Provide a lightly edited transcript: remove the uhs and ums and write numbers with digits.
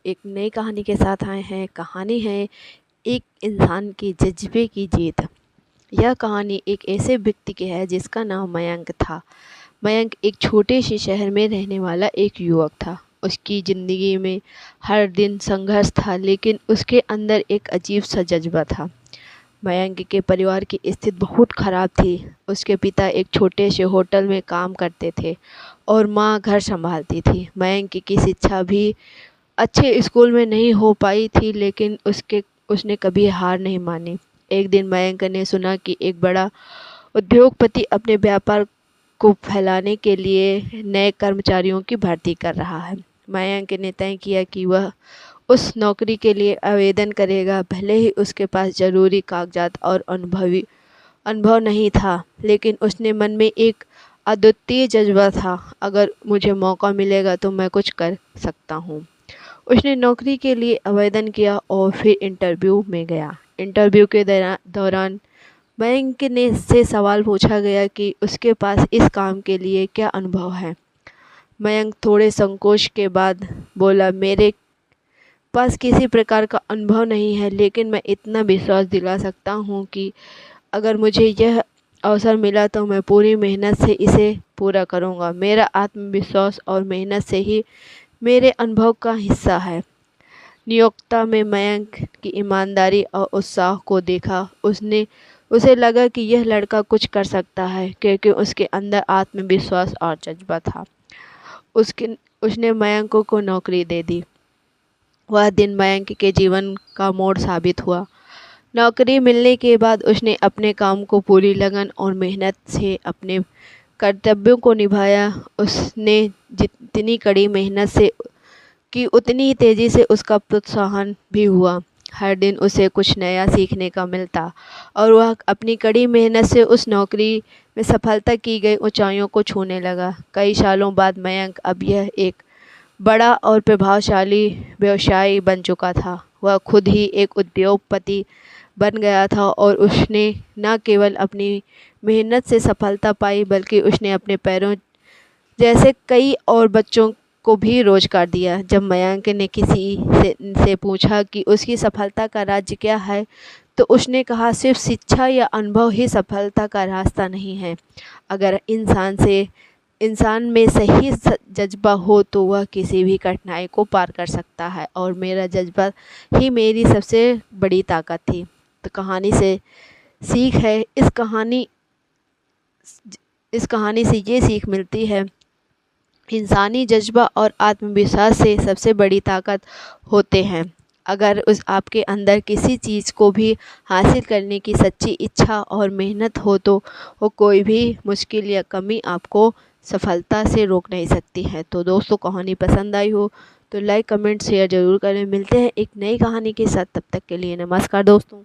एक नई कहानी के साथ आए हैं। कहानी है एक इंसान के जज्बे की जीत। यह कहानी एक ऐसे व्यक्ति की है जिसका नाम मयंक था। मयंक एक छोटे से शहर में रहने वाला एक युवक था। उसकी ज़िंदगी में हर दिन संघर्ष था, लेकिन उसके अंदर एक अजीब सा जज्बा था। मयंक के परिवार की स्थिति बहुत ख़राब थी। उसके पिता एक छोटे से होटल में काम करते थे और माँ घर संभालती थी। मयंक की शिक्षा भी अच्छे स्कूल में नहीं हो पाई थी, लेकिन उसने कभी हार नहीं मानी। एक दिन मयंक ने सुना कि एक बड़ा उद्योगपति अपने व्यापार को फैलाने के लिए नए कर्मचारियों की भर्ती कर रहा है। मयंक ने तय किया कि वह उस नौकरी के लिए आवेदन करेगा। भले ही उसके पास ज़रूरी कागजात और अनुभव नहीं था, लेकिन उसने मन में एक अद्वितीय जज्बा था। अगर मुझे मौका मिलेगा तो मैं कुछ कर सकता हूँ। उसने नौकरी के लिए आवेदन किया और फिर इंटरव्यू में गया। इंटरव्यू के दौरान मयंक ने से सवाल पूछा गया कि उसके पास इस काम के लिए क्या अनुभव है। मयंक थोड़े संकोच के बाद बोला, मेरे पास किसी प्रकार का अनुभव नहीं है, लेकिन मैं इतना विश्वास दिला सकता हूँ कि अगर मुझे यह अवसर मिला तो मैं पूरी मेहनत से इसे पूरा करूँगा। मेरा आत्मविश्वास और मेहनत से ही मेरे अनुभव का हिस्सा है। नियोक्ता में मयंक की ईमानदारी और उत्साह को देखा। उसे लगा कि यह लड़का कुछ कर सकता है, क्योंकि उसके अंदर आत्मविश्वास और जज्बा था। उसने मयंक को नौकरी दे दी। वह दिन मयंक के जीवन का मोड़ साबित हुआ। नौकरी मिलने के बाद उसने अपने काम को पूरी लगन और मेहनत से अपने कर्तव्यों को निभाया। उसने जितनी कड़ी मेहनत से की, उतनी ही तेज़ी से उसका प्रोत्साहन भी हुआ। हर दिन उसे कुछ नया सीखने का मिलता और वह अपनी कड़ी मेहनत से उस नौकरी में सफलता की गई ऊंचाइयों को छूने लगा। कई सालों बाद मयंक अब यह एक बड़ा और प्रभावशाली व्यवसायी बन चुका था। वह खुद ही एक उद्योगपति बन गया था और उसने न केवल अपनी मेहनत से सफलता पाई, बल्कि उसने अपने पैरों जैसे कई और बच्चों को भी रोजगार दिया। जब मयंक ने किसी से पूछा कि उसकी सफलता का राज क्या है, तो उसने कहा, सिर्फ शिक्षा या अनुभव ही सफलता का रास्ता नहीं है। अगर इंसान में सही जज्बा हो तो वह किसी भी कठिनाई को पार कर सकता है, और मेरा जज्बा ही मेरी सबसे बड़ी ताकत थी। तो कहानी से सीख है, इस कहानी से ये सीख मिलती है, इंसानी जज्बा और आत्मविश्वास से सबसे बड़ी ताकत होते हैं। अगर आपके अंदर किसी चीज़ को भी हासिल करने की सच्ची इच्छा और मेहनत हो तो वो कोई भी मुश्किल या कमी आपको सफलता से रोक नहीं सकती है। तो दोस्तों, कहानी पसंद आई हो तो लाइक, कमेंट, शेयर ज़रूर करें। मिलते हैं एक नई कहानी के साथ। तब तक के लिए नमस्कार दोस्तों।